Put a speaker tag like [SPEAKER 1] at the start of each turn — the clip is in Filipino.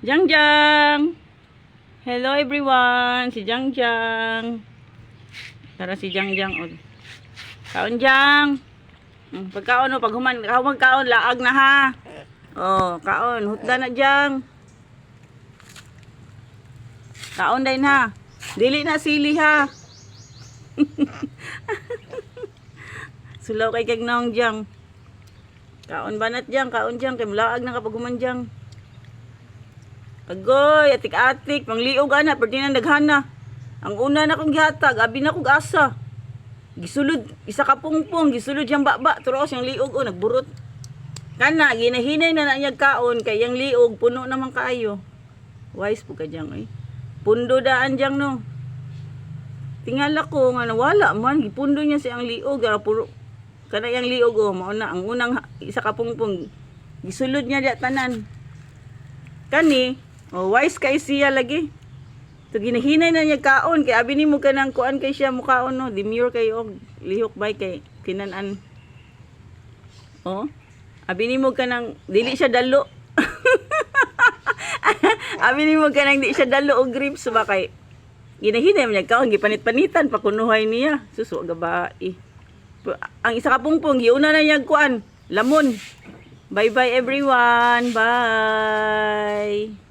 [SPEAKER 1] Jang Jang! Hello everyone! Si Jang Jang. Tara si Jang Jang. Oh. Kaon Jang! Pagkaon o, pag magkaon, laag na ha. Oh, kaon. Hutda na Jang. Kaon din ha. Dili na sili ha. Sulaw kay kag naong Jang. Kaon banat Jang, kaon Jang. Kay mulaag na kapag human Jang. Agoy, atik-atik, pangliog ana, perdi na naghana. Ang una na kong gihatag, abi na kong asa. Gisulod, isa ka pungpong, gisulod yang baba, turos yang liog, o, nagburot. Kana, ginahinay na nanyag kaon, kay yang liog, puno naman kaayo. Wise po ka dyan, eh. Pundo daan dyan, no. Tingala ko, nga nawala man, gipundo niya siyang liog, puro, kana yang liog, o, mauna, ang unang isa ka pungpong, gisulod niya diya tanan. Kani, oh, wise kay siya lagi. So, ginahinay na niya kaon. Kaya abi ni mo ka ng kuan kay siya mukaon, no. Demure kayo, lihok bay kay kinanan. Oh, abi ni mo ka ng, dili siya dalo. Abi ni mo ka ng, di siya dalo o grips ba kay. Ginahinay niya kaon, gipanit-panitan, pakunuhay niya. Suso, gabai. Ang isa ka pungpong, giuna na niya kuan, lamon. Bye-bye everyone. Bye.